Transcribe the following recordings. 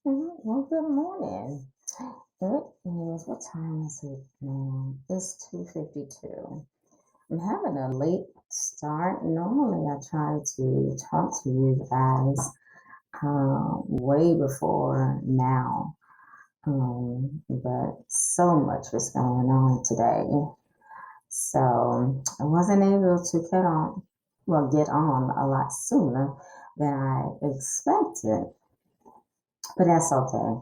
Well, good morning. It is, what time is it now? It's 2:52. I'm having a late start. Normally, I try to talk to you guys way before now, but so much was going on today. So I wasn't able to get on a lot sooner than I expected, but that's okay.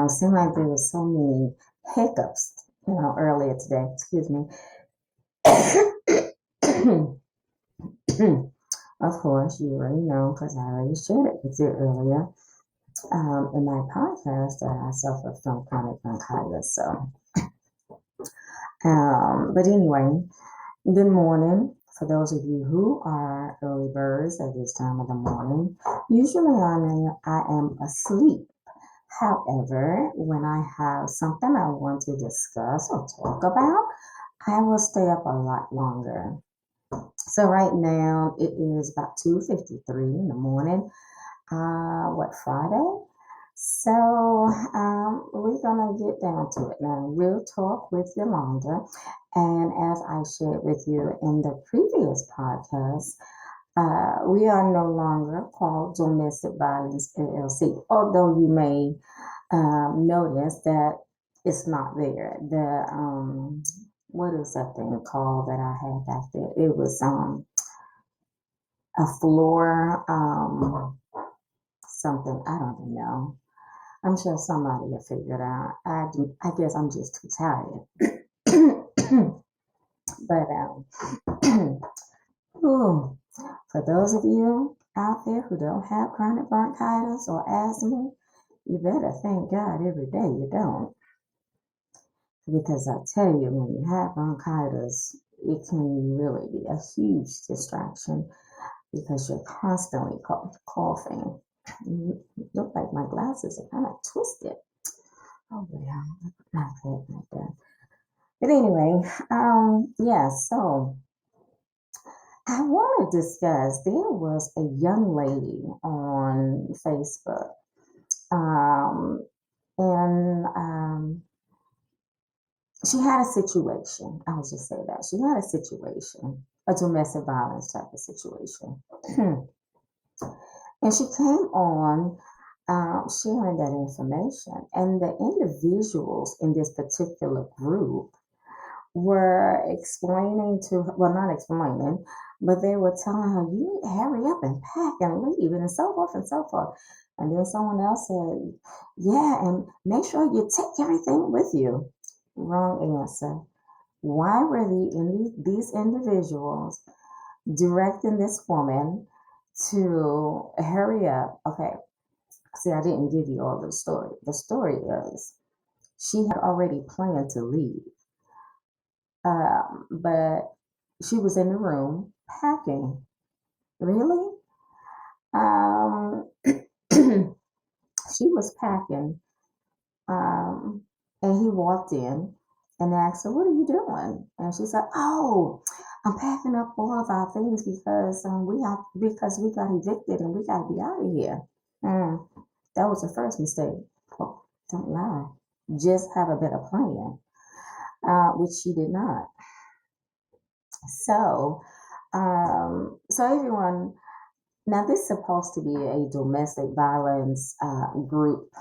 Seemed like there was so many hiccups, earlier today. Excuse me. Of course, you already know because I already shared it with you earlier in my podcast that I suffer from chronic bronchitis. But anyway, good morning. For those of you who are early birds at this time of the morning, usually I am asleep. However, when I have something I want to discuss or talk about, I will stay up a lot longer. So right now it is about 2:53 in the morning. Friday? So we're gonna get down to it now. We'll talk with Yolanda, and as I shared with you in the previous podcast, we are no longer called Domestic Violence LLC, although you may notice that it's not there. What is that thing called that I had back there? It was a floor something. I don't even know. I'm sure somebody will figure it out. I guess I'm just too tired. But ooh, for those of you out there who don't have chronic bronchitis or asthma, you better thank God every day you don't. Because I tell you, when you have bronchitis, it can really be a huge distraction because you're constantly coughing. You look like my glasses are kind of twisted. Oh, yeah, not good, not good. But anyway, yeah, so I want to discuss there was a young lady on Facebook, um, and she had a situation. I would just say that she had a situation, a domestic violence type of situation. And she came on sharing that information. And the individuals in this particular group were explaining to her, well, not explaining, but they were telling her, you need to hurry up and pack and leave, and so forth and so forth. And then someone else said, yeah, and make sure you take everything with you. Wrong answer. Why were these individuals directing this woman to hurry up? Okay, see, I didn't give you all the story. The story is she had already planned to leave, but she was in the room packing. Really? Um, she was packing, um, and he walked in and asked her, "What are you doing?" And she said, "Oh, I'm packing up all of our things because we got evicted and we got to be out of here." Mm, that was the first mistake. Oh, don't lie. Just have a better plan, which she did not. So, so everyone. Now, this is supposed to be a domestic violence group,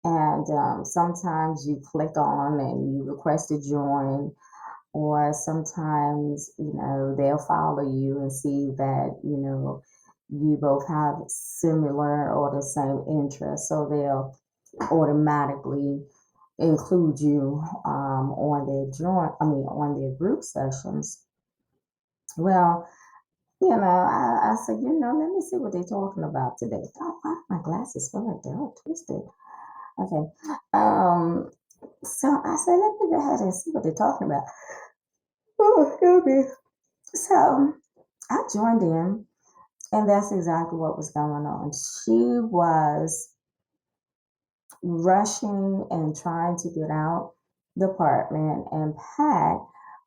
and sometimes you click on and you request to join, or sometimes they'll follow you and see that you both have similar or the same interests, so they'll automatically include you on their on their group sessions. Well, I said, let me see what they're talking about today. God, why do my glasses feel like they're all twisted? Okay. So I said, let me go ahead and see what they're talking about. Oh, excuse me. So I joined in, and that's exactly what was going on. She was rushing and trying to get out the apartment and pack,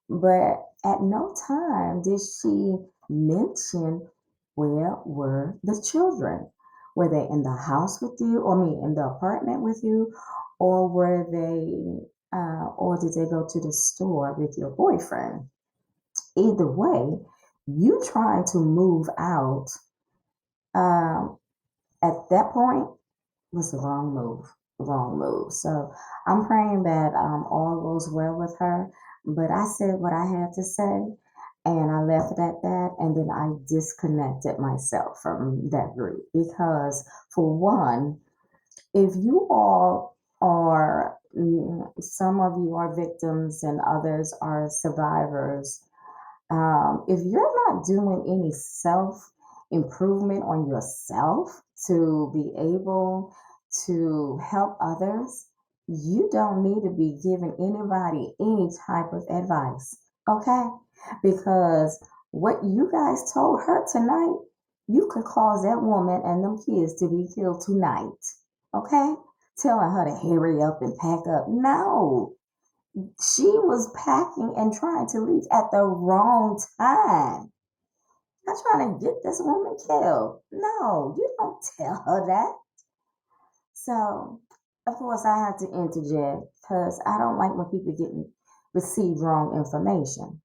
but at no time did she mention where were the children. Were they in the house with you, or me in the apartment with you, or or did they go to the store with your boyfriend? Either way, you trying to move out um, at that point was the wrong move. Wrong move. So I'm praying that all goes well with her. But I said what I had to say, and I left it at that. And then I disconnected myself from that group because, for one, if you all are, some of you are victims and others are survivors, if you're not doing any self improvement on yourself to be able to help others, you don't need to be giving anybody any type of advice. Okay? Because what you guys told her tonight, you could cause that woman and them kids to be killed tonight. Okay? Telling her to hurry up and pack up. No, she was packing and trying to leave at the wrong time. Not trying to get this woman killed. No, you don't tell her that. So, of course, I had to interject because I don't like when people receive wrong information.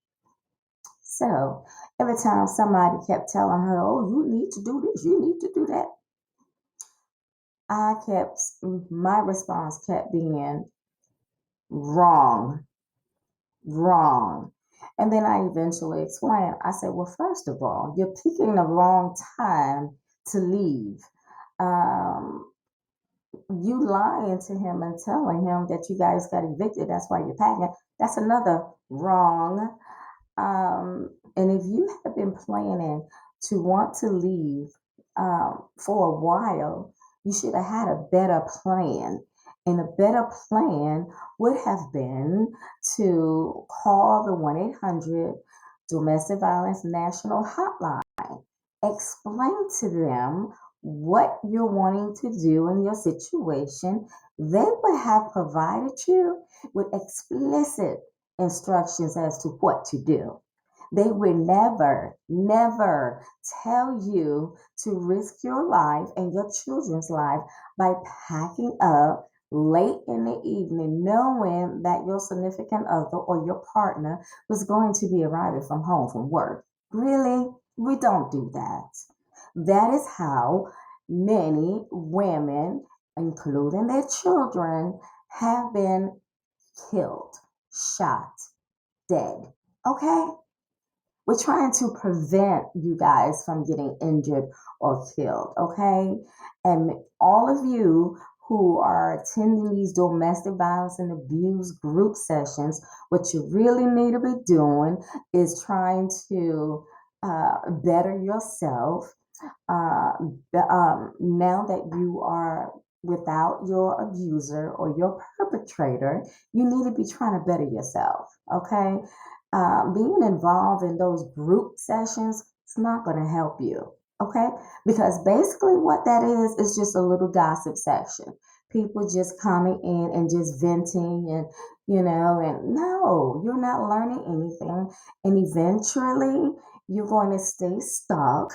So, every time somebody kept telling her, "Oh, you need to do this, you need to do that," my response kept being wrong, wrong. And then I eventually explained, I said, well, first of all, you're picking the wrong time to leave. Um, you lying to him and telling him that you guys got evicted, that's why you're packing. That's another wrong. And if you have been planning to want to leave for a while, you should have had a better plan. And a better plan would have been to call the 1-800 Domestic Violence National Hotline. Explain to them what you're wanting to do in your situation. They would have provided you with explicit instructions as to what to do. They will never, never tell you to risk your life and your children's life by packing up late in the evening, knowing that your significant other or your partner was going to be arriving from home from work. Really? We don't do that. That is how many women, including their children, have been killed, shot, dead. Okay? We're trying to prevent you guys from getting injured or killed, okay? And all of you who are attending these domestic violence and abuse group sessions, what you really need to be doing is trying to better yourself. Now that you are without your abuser or your perpetrator, you need to be trying to better yourself, okay? Being involved in those group sessions is not going to help you, okay? Because basically, what that is just a little gossip section. People just coming in and just venting and no, you're not learning anything. And eventually, you're going to stay stuck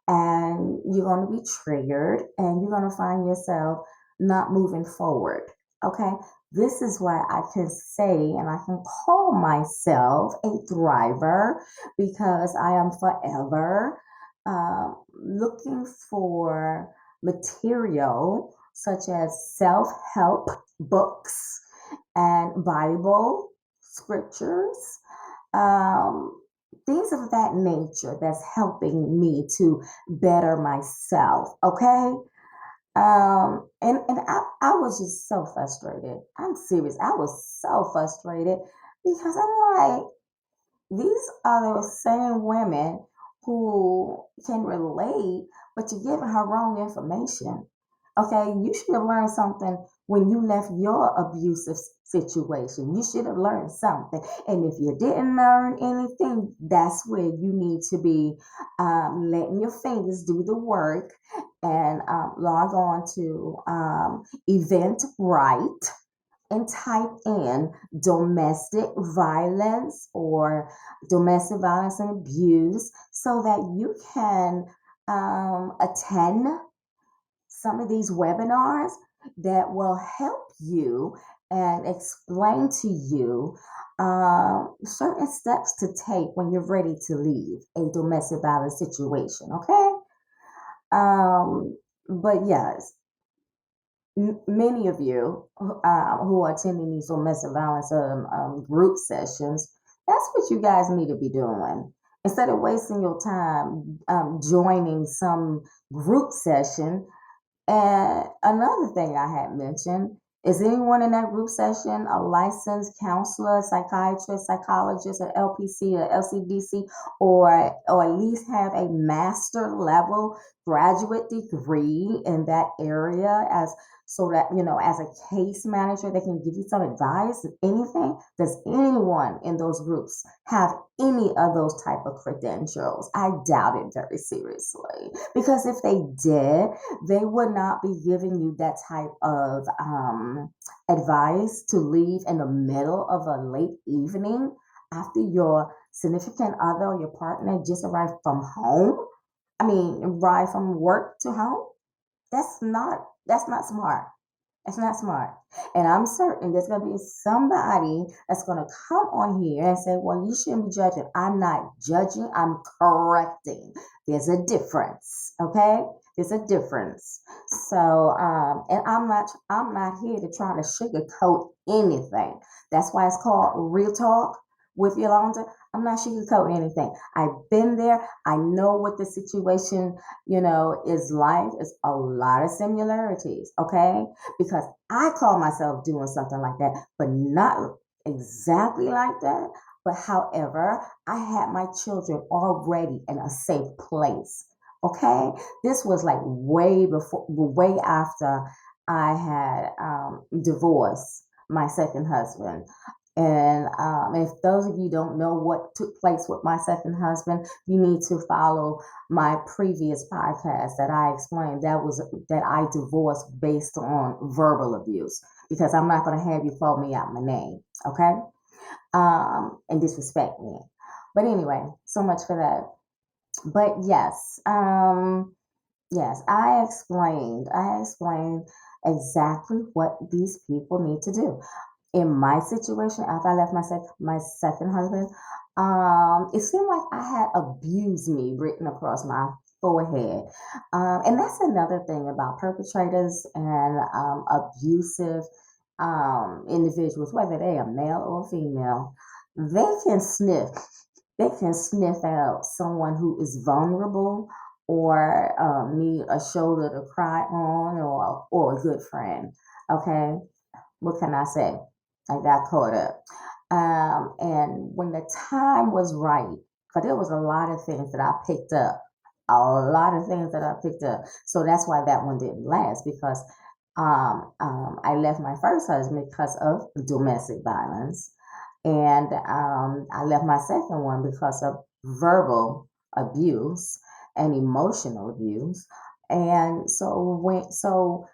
and you're going to be triggered and you're going to find yourself not moving forward. Okay, this is why I can say and I can call myself a thriver because I am forever looking for material such as self help books and Bible scriptures, um, things of that nature that's helping me to better myself. Okay. And I was just so frustrated. I'm serious. I was so frustrated because I'm like, these are the same women who can relate, but you're giving her wrong information. Okay, you should have learned something when you left your abusive situation. You should have learned something. And if you didn't learn anything, that's where you need to be letting your fingers do the work and log on to Eventbrite and type in domestic violence or domestic violence and abuse so that you can attend some of these webinars that will help you and explain to you certain steps to take when you're ready to leave a domestic violence situation. Okay. But yes, many of you who are attending these domestic violence group sessions, that's what you guys need to be doing. Instead of wasting your time joining some group session. And another thing I had mentioned is anyone in that group session a licensed counselor, psychiatrist, psychologist, an LPC, or LCDC, or at least have a master level graduate degree in that area as so that as a case manager they can give you some advice, anything. Does anyone in those groups have any of those type of credentials? I doubt it very seriously, because if they did, they would not be giving you that type of advice to leave in the middle of a late evening after your significant other or your partner just arrived from home. I mean, arrived from work to home. That's not smart. That's not smart. And I'm certain there's going to be somebody that's going to come on here and say, well, you shouldn't be judging. I'm not judging, I'm correcting. There's a difference. Okay? There's a difference. So, and I'm not here to try to sugarcoat anything. That's why it's called Real Talk with Yolanda. I'm not sugarcoating anything. I've been there. I know what the situation, is like. It's a lot of similarities, okay? Because I call myself doing something like that, but not exactly like that. But however, I had my children already in a safe place. Okay, this was like way before, way after I had divorced my second husband. And if those of you don't know what took place with my second husband, you need to follow my previous podcast that I explained that I divorced based on verbal abuse, because I'm not going to have you call me out my name, okay? And disrespect me. But anyway, so much for that. But yes, yes, I explained exactly what these people need to do. In my situation, after I left my second husband, it seemed like I had "abused me" written across my forehead, and that's another thing about perpetrators and abusive individuals, whether they are male or female. They can sniff. They can sniff out someone who is vulnerable or need a shoulder to cry on, or a good friend. Okay, what can I say? I got caught up. And when the time was right, because there was a lot of things that I picked up, a lot of things that I picked up. So that's why that one didn't last, because I left my first husband because of domestic violence. And I left my second one because of verbal abuse and emotional abuse. And so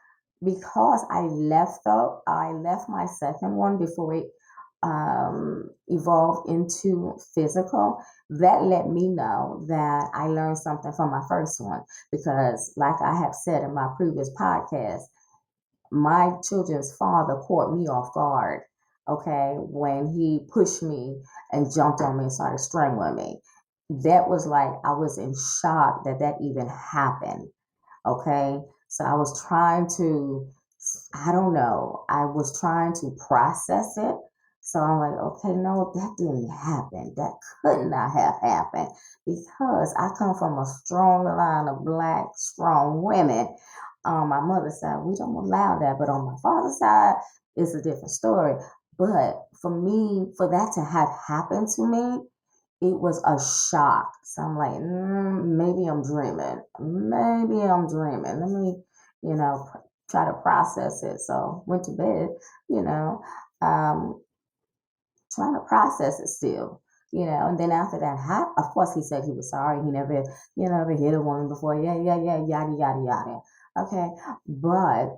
because I left my second one before it evolved into physical. That let me know that I learned something from my first one, because, like I have said in my previous podcast, my children's father caught me off guard, okay, when he pushed me and jumped on me and started strangling me. That was like, I was in shock that that even happened, okay? So I was trying to, I don't know, I was trying to process it. So I'm like, okay, no, that didn't happen. That could not have happened, because I come from a strong line of black, strong women. On my mother's side, we don't allow that, but on my father's side, it's a different story. But for me, for that to have happened to me, it was a shock. So I'm like, maybe I'm dreaming. Maybe I'm dreaming. Let me, try to process it. So went to bed, you know, um, trying to process it still. And then after that happened, of course, he said he was sorry. He never, ever hit a woman before. Yeah, yeah, yeah, yada, yada, yada. Okay. But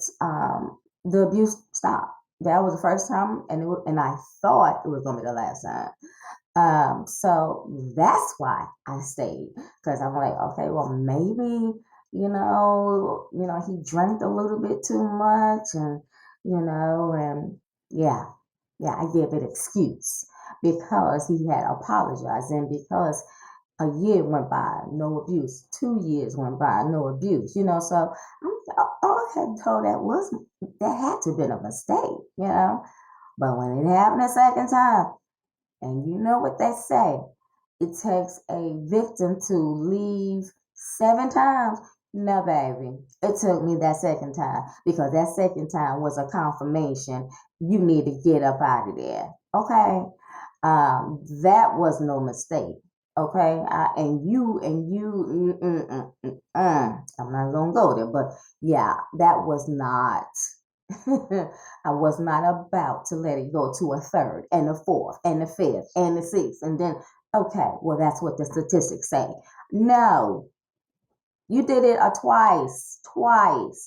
the abuse stopped. That was the first time, and I thought it was going to be the last time. So that's why I stayed, because I'm like, okay, well, maybe He drank a little bit too much, and yeah, yeah, I give it excuse because he had apologized, and because a year went by, no abuse. 2 years went by, no abuse. So I had told that had to have been a mistake. But when it happened a second time, and you know what they say, it takes a victim to leave 7 times. No, baby. It took me that second time because that second time was a confirmation. You need to get up out of there. Okay. That was no mistake. Okay. I'm not going to go there, but yeah, that was not. I was not about to let it go to a third and a fourth and a fifth and a sixth. And then, okay, well, that's what the statistics say. No, you did it twice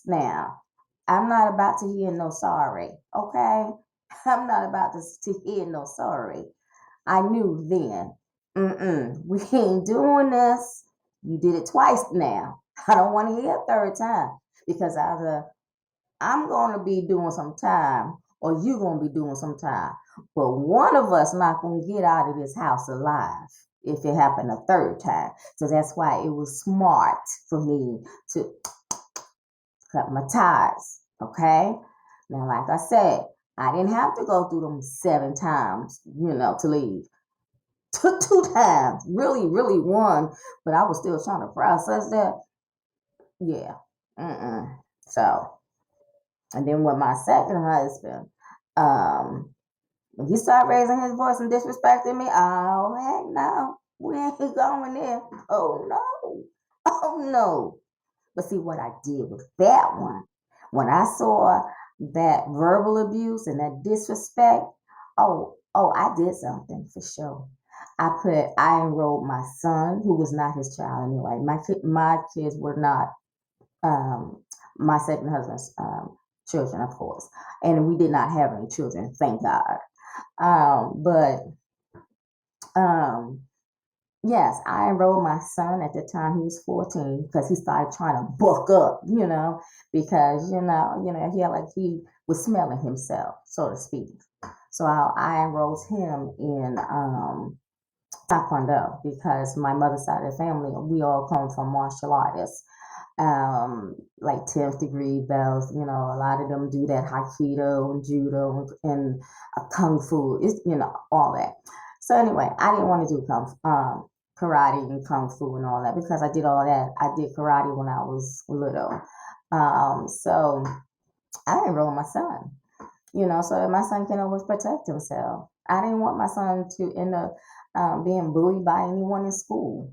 now. I'm not about to hear no sorry, okay? I'm not about to hear no sorry. I knew then, we ain't doing this. You did it twice now. I don't want to hear a third time because either I'm going to be doing some time or you going to be doing some time. But one of us not going to get out of this house alive if it happened a third time. So that's why it was smart for me to cut my ties. Okay. Now, like I said, I didn't have to go through them 7 times, to leave. Took 2 times, really, really one, but I was still trying to process that. Yeah. So, and then with my second husband, um, when he started raising his voice and disrespecting me, oh heck no, we ain't going there. Oh no, oh no. But see what I did with that one, when I saw that verbal abuse and that disrespect, I did something for sure. I enrolled my son, who was not his child anyway. My kids were not um, my second husband's children, of course, and we did not have any children, thank God. But um, yes, I enrolled my son at the time he was 14 because he started trying to buck up, because he was smelling himself, so to speak. So I enrolled him in Taekwondo because my mother's side of the family, we all come from martial artists, like 10th degree belts. A lot of them do that Hapkido and Judo and Kung Fu, all that. So anyway, I didn't want to do karate and Kung Fu and all that because I did all that. I did karate when I was little. So I enrolled my son, so my son can always protect himself. I didn't want my son to end up being bullied by anyone in school.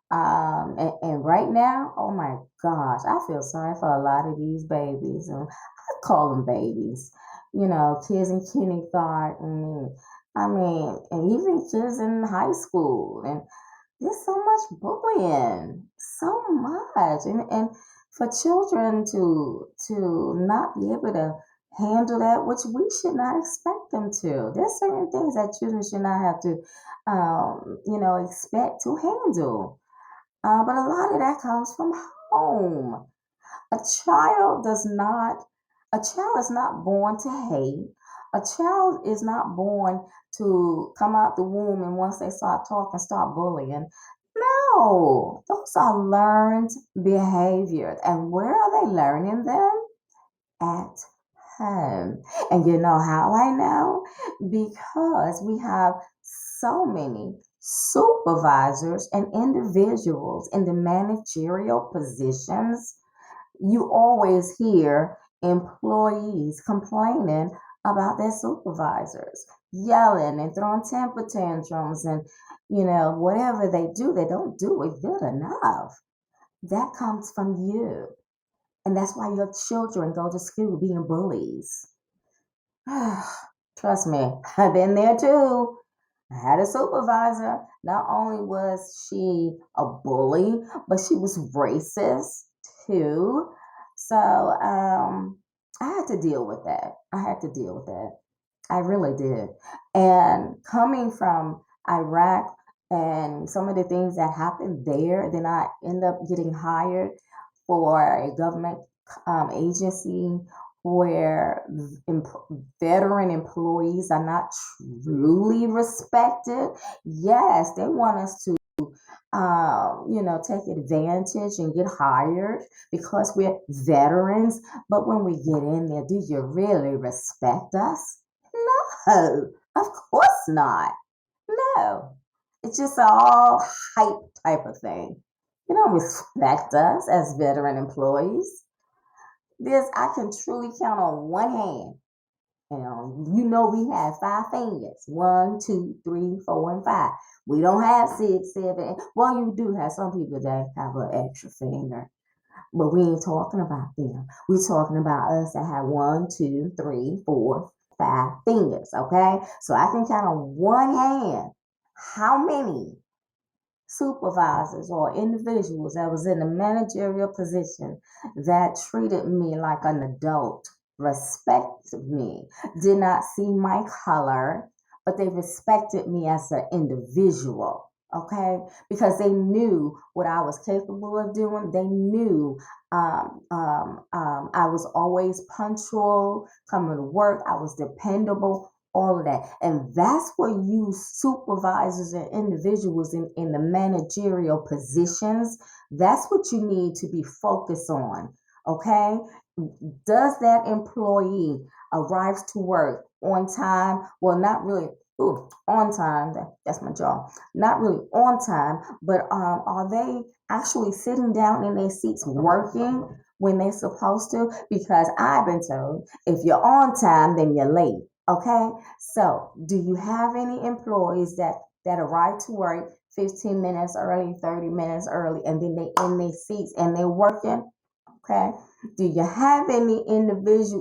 And right now, oh my gosh, I feel sorry for a lot of these babies. And I call them babies, kids in kindergarten. I mean, and even kids in high school. And there's so much bullying, so much. And for children to not be able to handle that, which we should not expect them to. There's certain things that children should not have to, expect to handle. But a lot of that comes from home. A child does not, a child is not born to hate. A child is not born to come out the womb and once they start talking, start bullying. No, those are learned behaviors. And where are they learning them? At home. And you know how I know? Because we have so many supervisors and individuals in the managerial positions. You always hear employees complaining about their supervisors, yelling and throwing temper tantrums, and whatever they do, they don't do it good enough. That comes from you. And that's why your children go to school being bullies. Trust me, I've been there too. I had a supervisor. Not only was she a bully, but she was racist too. So I had to deal with that. I had to deal with that. I really did. And coming from Iraq and some of the things that happened there, then I end up getting hired for a government agency where veteran employees are not truly respected. Yes, they want us to take advantage and get hired because we're veterans. But when we get in there, do you really respect us? No, of course not. No, it's just all hype type of thing. You don't respect us as veteran employees. I can truly count on one hand. We have five fingers. One, two, three, four, and five. We don't have six, seven. Well, you do have some people that have an extra finger, but we ain't talking about them. We're talking about us that have one, two, three, four, five fingers. Okay, so I can count on one hand how many supervisors or individuals that was in a managerial position that treated me like an adult, respected me, did not see my color, but they respected me as an individual. Okay, because they knew what I was capable of doing. They knew I was always punctual, coming to work. I was dependable, all of that. And that's what you supervisors and individuals in the managerial positions, that's what you need to be focused on. Okay? Does that employee arrives to work on time? Well, not really. Ooh, on time. That's my job. Not really on time, but are they actually sitting down in their seats working when they're supposed to? Because I've been told if you're on time, then you're late. Okay, so do you have any employees that arrive to work 15 minutes early, 30 minutes early, and then they in their seats and they're working? Okay. Do you have any employees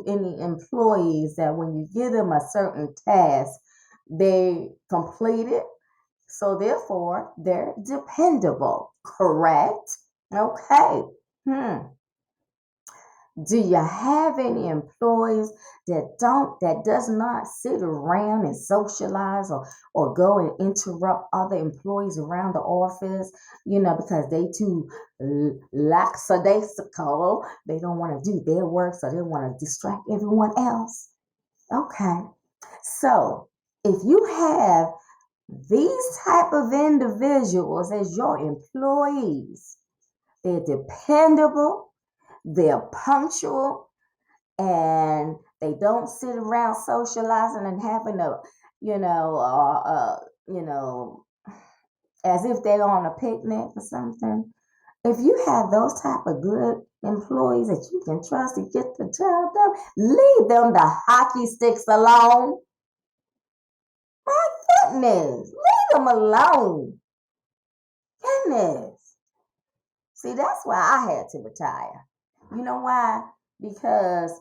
that when you give them a certain task, they complete it? So therefore, they're dependable, correct? Okay. Hmm. Do you have any employees that does not sit around and socialize or go and interrupt other employees around the office, because they too lackadaisical. They don't want to do their work, so they want to distract everyone else. Okay. So if you have these type of individuals as your employees, they're dependable, they're punctual, and they don't sit around socializing and having a, you know, you know, as if they're on a picnic or something. If you have those type of good employees that you can trust to get the job done, leave them the hockey sticks alone. My goodness, leave them alone. Goodness. See, that's why I had to retire. You know why? Because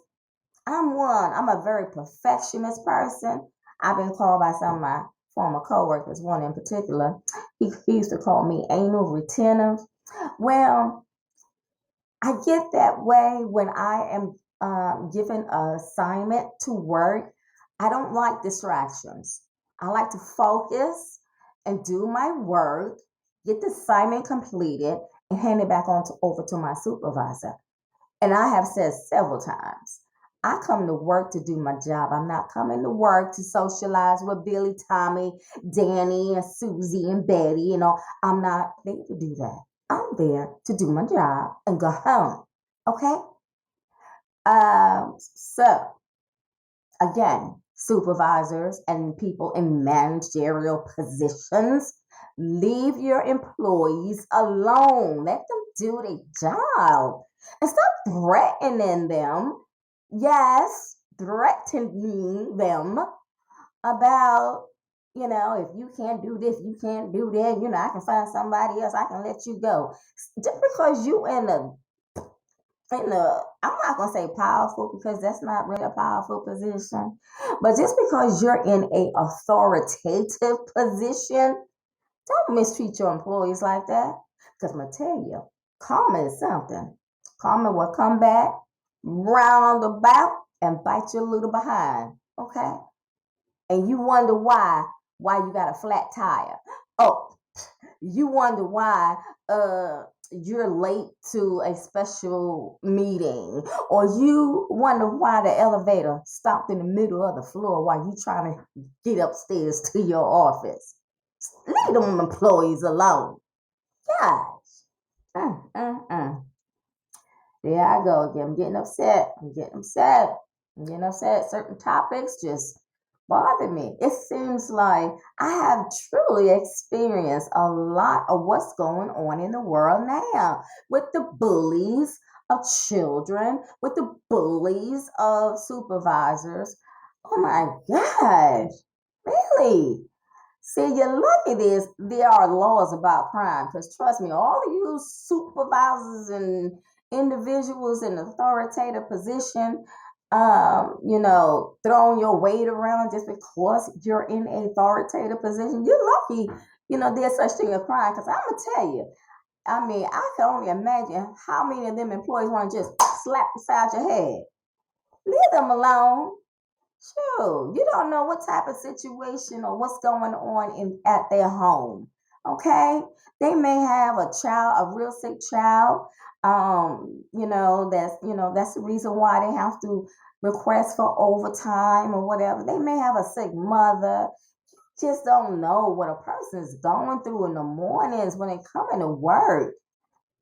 I'm a very perfectionist person. I've been called by some of my former coworkers, one in particular. He used to call me anal retentive. Well, I get that way when I am given an assignment to work. I don't like distractions. I like to focus and do my work, get the assignment completed, and hand it back over to my supervisor. And I have said several times, I come to work to do my job. I'm not coming to work to socialize with Billy, Tommy, Danny, and Susie and Betty. I'm not there to do that. I'm there to do my job and go home. Okay? So again, supervisors and people in managerial positions, leave your employees alone. Let them do their job and stop threatening them. Yes, threatening them about, if you can't do this, you can't do that, I can find somebody else, I can let you go. Just because you I'm not gonna say powerful because that's not really a powerful position, but just because you're in a authoritative position, don't mistreat your employees like that. Because I'm gonna tell you, karma is something. Karma will come back roundabout and bite you a little behind. Okay, and you wonder why you got a flat tire. Oh, you wonder why you're late to a special meeting, or you wonder why the elevator stopped in the middle of the floor while you trying to get upstairs to your office. Leave them employees alone. Gosh. Mm, mm, mm. There I go again. I'm getting upset. I'm getting upset. I'm getting upset. Certain topics just bother me. It seems like I have truly experienced a lot of what's going on in the world now with the bullies of children, with the bullies of supervisors. Oh my gosh, really? See, you're lucky there are laws about crime, because trust me, all of you supervisors and individuals in authoritative position, throwing your weight around just because you're in a authoritative position, you're lucky, there's such thing as crime. Because I'm gonna tell you, I mean, I can only imagine how many of them employees want to just slap beside your head. Leave them alone. Sure, you don't know what type of situation or what's going on at their home. Okay, they may have a child, a real sick child. That's the reason why they have to request for overtime or whatever. They may have a sick mother. Just don't know what a person is going through in the mornings when they come into work.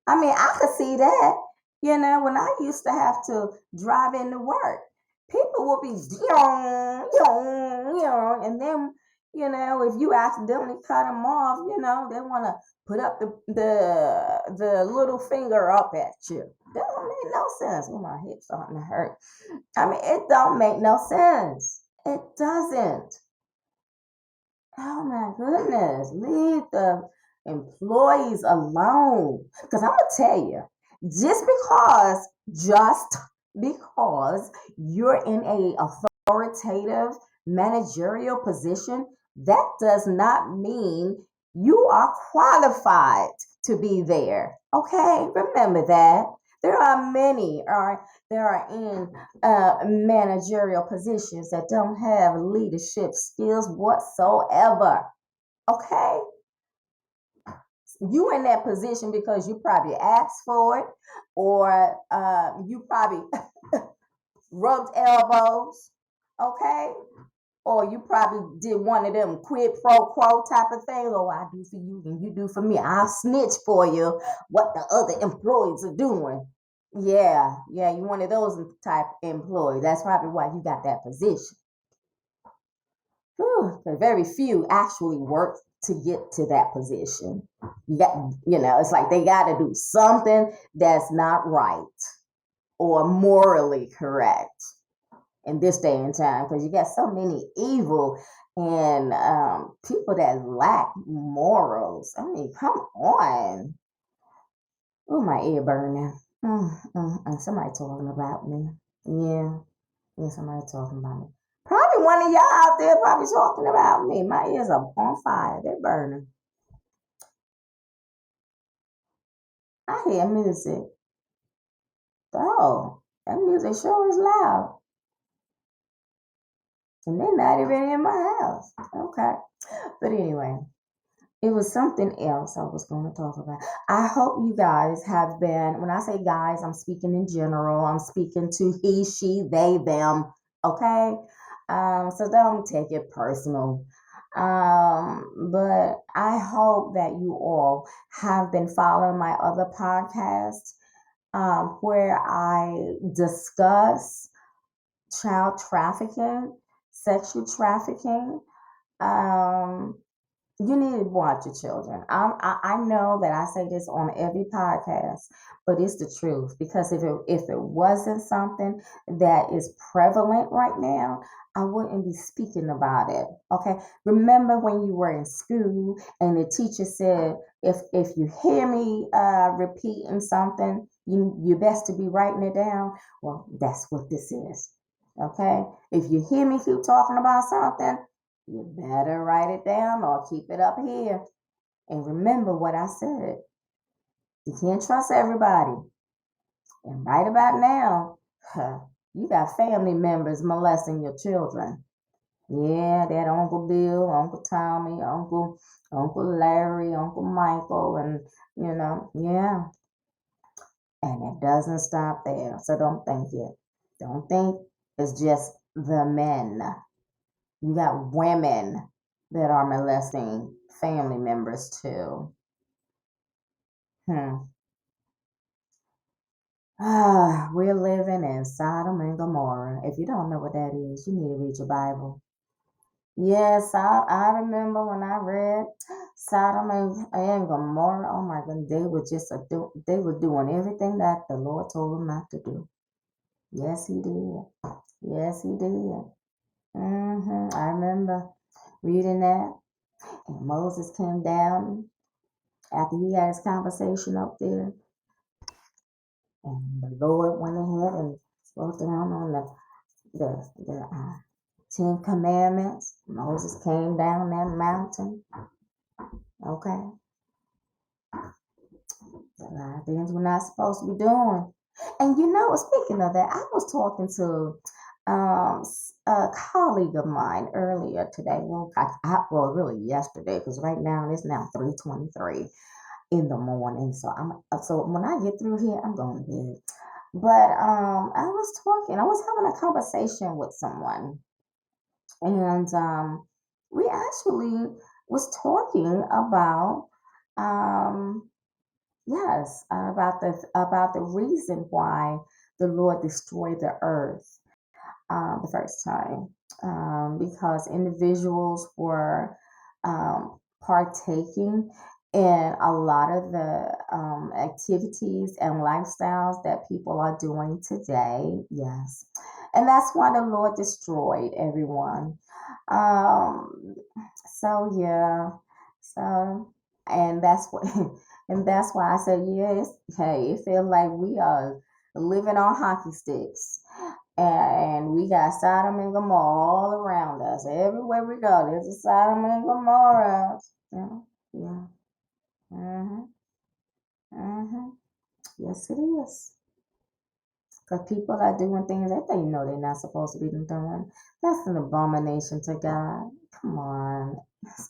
I mean, I could see that. When I used to have to drive into work, people would be young, young, young, and then if you accidentally cut them off, they want to put up the little finger up at you. That don't make no sense. Oh, my hips starting to hurt. I mean, it don't make no sense. It doesn't. Oh my goodness, leave the employees alone. Because I'm gonna tell you, just because, just because you're in a authoritative managerial position, that does not mean you are qualified to be there. Okay, remember that. There are many, or there are in managerial positions that don't have leadership skills whatsoever. Okay, you in that position because you probably asked for it, or you probably rubbed elbows. Okay, or you probably did one of them quid pro quo type of things. Oh, I do for you and you do for me. I'll snitch for you what the other employees are doing. Yeah, you one of those type employees. That's probably why you got that position. Whew, very few actually work to get to that position. It's like they got to do something that's not right or morally correct in this day and time, because you got so many evil and people that lack morals. I mean, come on. Oh, my ear burning. Somebody talking about me. Yeah, somebody talking about me. Probably one of y'all out there probably talking about me. My ears are on fire. They're burning. I hear music. Oh, that music sure is loud. And they're not even in my house. Okay. But anyway, it was something else I was going to talk about. I hope you guys have been, when I say guys, I'm speaking in general. I'm speaking to he, she, they, them. Okay? So don't take it personal. But I hope that you all have been following my other podcasts where I discuss child trafficking, sexual trafficking. Um, you need to watch your children. I know that I say this on every podcast, but it's the truth. Because if it wasn't something that is prevalent right now, I wouldn't be speaking about it. Okay. Remember when you were in school and the teacher said, if you hear me repeating something, you best to be writing it down. Well, that's what this is. Okay. If you hear me keep talking about something, you better write it down or keep it up here. And remember what I said. You can't trust everybody. And right about now, you got family members molesting your children. Yeah, that Uncle Bill, Uncle Tommy, Uncle Larry, Uncle Michael, and yeah. And it doesn't stop there. So don't think it. Don't think it's just the men. You got women that are molesting family members too. Hmm. We're living in Sodom and Gomorrah. If you don't know what that is, you need to read your Bible. Yes, I remember when I read Sodom and Gomorrah. Oh my goodness, they were just they were doing everything that the Lord told them not to do. Yes, He did. Yes, He did. I remember reading that, and Moses came down after he had his conversation up there, and the Lord went ahead and wrote down on the 10 Commandments. Moses came down that mountain. Okay, a lot of things we're not supposed to be doing. And speaking of that, I was talking to a colleague of mine earlier today. Well, really yesterday, because right now it's now 3:23 in the morning. So when I get through here, I'm going to bed. But I was having a conversation with someone, and we actually was talking about um yes, about the reason why the Lord destroyed the earth the first time, because individuals were partaking in a lot of the activities and lifestyles that people are doing today. Yes, and that's why the Lord destroyed everyone. Um, so yeah, so and that's what and that's why I said yes. Hey, it feels like we are living on hockey sticks. And we got Sodom and Gomorrah all around us. Everywhere we go, there's a Sodom and Gomorrah. Yeah, yeah. Mm-hmm. Mm-hmm. Yes, it is. Because people are doing things that they know they're not supposed to be doing. That's an abomination to God. Come on.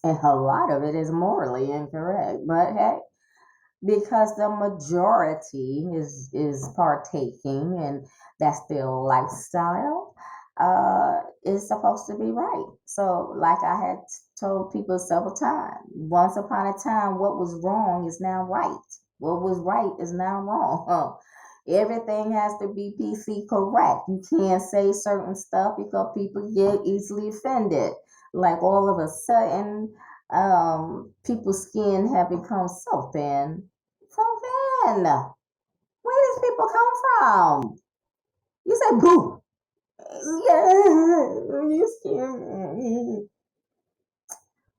And a lot of it is morally incorrect. But hey, because the majority is partaking and that's their lifestyle, is supposed to be right. So like I had told people several times, once upon a time what was wrong is now right. What was right is now wrong. Everything has to be PC correct. You can't say certain stuff because people get easily offended. Like all of a sudden, people's skin have become so thin. So thin. Where these people come from? You say boo. Yeah, you skin.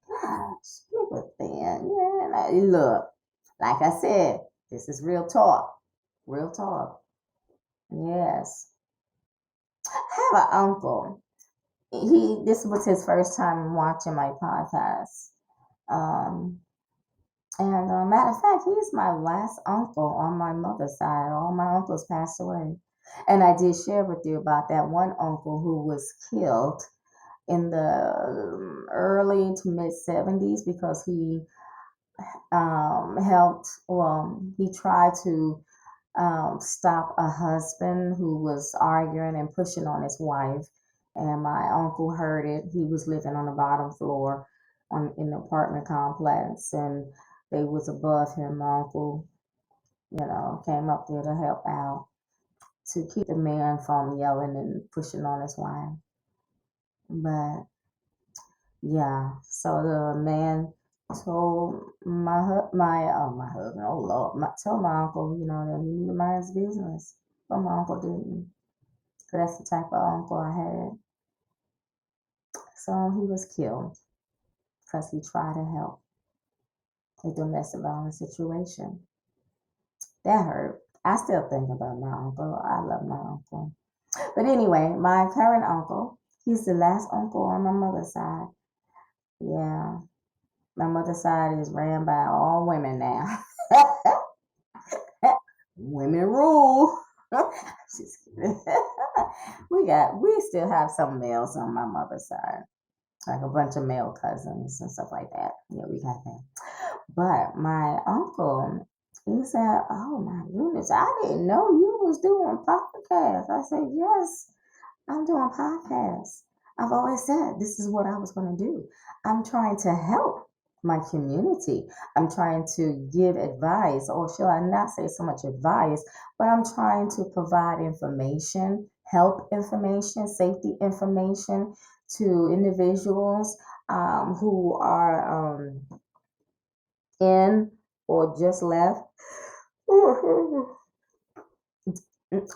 Gosh, people thin. Yeah, look, like I said, this is real talk. Real talk. Yes. I have an uncle. This was his first time watching my podcast. Um, and matter of fact, he's my last uncle on my mother's side. All my uncles passed away. And I did share with you about that one uncle who was killed in the early to mid 70s because he he tried to stop a husband who was arguing and pushing on his wife. And my uncle heard it. He was living on the bottom floor in the apartment complex, and they was above him. My uncle, came up there to help out to keep the man from yelling and pushing on his wife. But yeah, so the man told my husband, oh Lord, told my uncle, that he need to mind his business. But my uncle didn't. 'Cause that's the type of uncle I had. So he was killed because he tried to help a domestic violence situation. That hurt. I still think about my uncle. I love my uncle. But anyway, my current uncle, he's the last uncle on my mother's side. Yeah. My mother's side is ran by all women now. Women rule. Just kidding. We still have some males on my mother's side, like a bunch of male cousins and stuff like that. Yeah, we got that. But my uncle, He said, "Oh my goodness, I didn't know you was doing podcasts." I said, "Yes, I'm doing podcasts. I've always said this is what I was going to do. I'm trying to help my community. I'm trying to give advice, or shall I not say so much advice, but I'm trying to provide information, help information, safety information to individuals who are in or just left."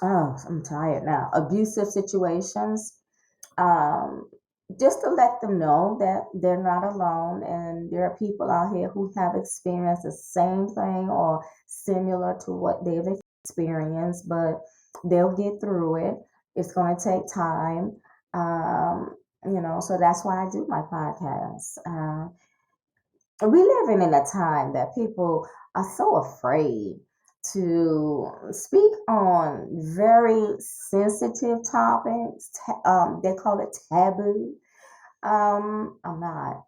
Oh, I'm tired now. Abusive situations, um, just to let them know that they're not alone and there are people out here who have experienced the same thing or similar to what they've experienced, but they'll get through it. It's going to take time. So that's why I do my podcast. We living in a time that people are so afraid to speak on very sensitive topics. They call it taboo. I'm not.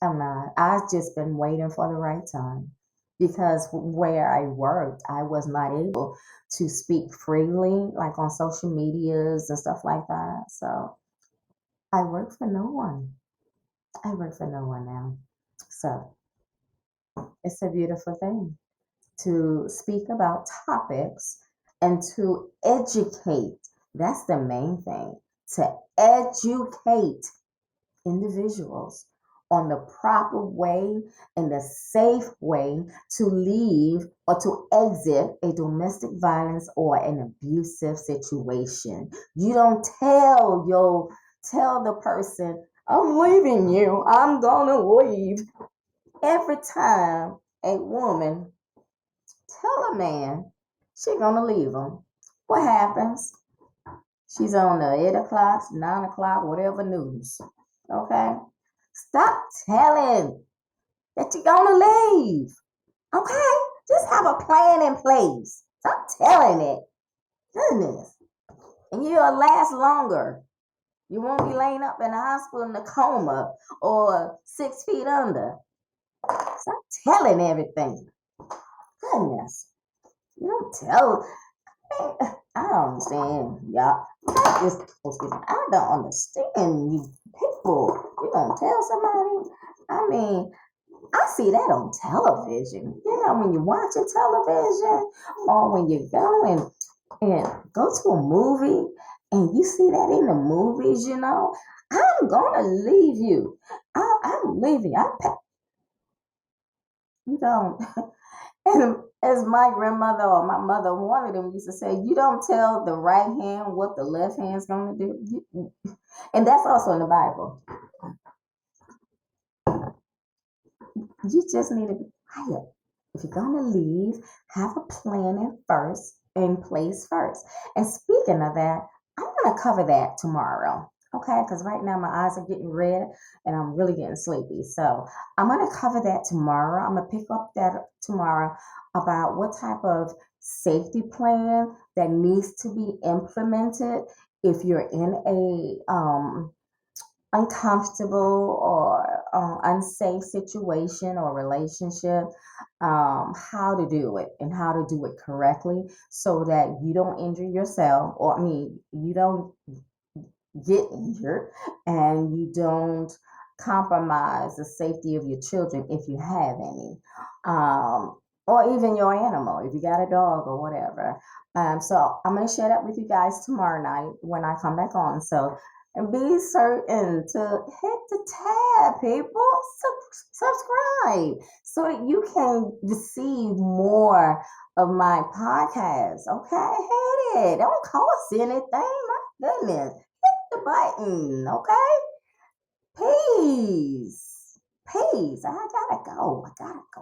I'm not. I've just been waiting for the right time because where I worked, I was not able to speak freely, like on social medias and stuff like that. So I work for no one. I work for no one now. So it's a beautiful thing to speak about topics and to educate. That's the main thing, to educate individuals on the proper way and the safe way to leave or to exit a domestic violence or an abusive situation. You don't tell the person, "I'm leaving you, I'm gonna leave." Every time a woman tell a man she gonna leave him, what happens? She's on the 8 o'clock, 9 o'clock, whatever news. Okay? Stop telling that you're gonna leave. Okay? Just have a plan in place. Stop telling it. Goodness. And you'll last longer. You won't be laying up in the hospital in a coma or 6 feet under. Stop telling everything. Goodness. You don't tell. I don't understand, y'all. I don't understand you people. You gonna tell somebody? I mean, I see that on television. You know, when you're watching television or when you go to a movie and you see that in the movies, I'm gonna leave you. I'm leaving. You don't. And as my grandmother or my mother, one of them used to say, you don't tell the right hand what the left hand's going to do. And that's also in the Bible. You just need to be quiet. If you're going to leave, have a plan in place first. And speaking of that, I'm going to cover that tomorrow. Okay, because right now my eyes are getting red and I'm really getting sleepy. So I'm going to cover that tomorrow. I'm going to pick up that tomorrow about what type of safety plan that needs to be implemented if you're in a uncomfortable or unsafe situation or relationship, how to do it and how to do it correctly so that you don't injure yourself, or I mean, you don't get injured and you don't compromise the safety of your children if you have any, or even your animal if you got a dog or whatever. So I'm going to share that with you guys tomorrow night when I come back on. So and be certain to hit the tab, people. Subscribe so that you can receive more of my podcast. Okay, hit it. Don't cost anything. My goodness, the button, okay? Peace. Peace. I gotta go.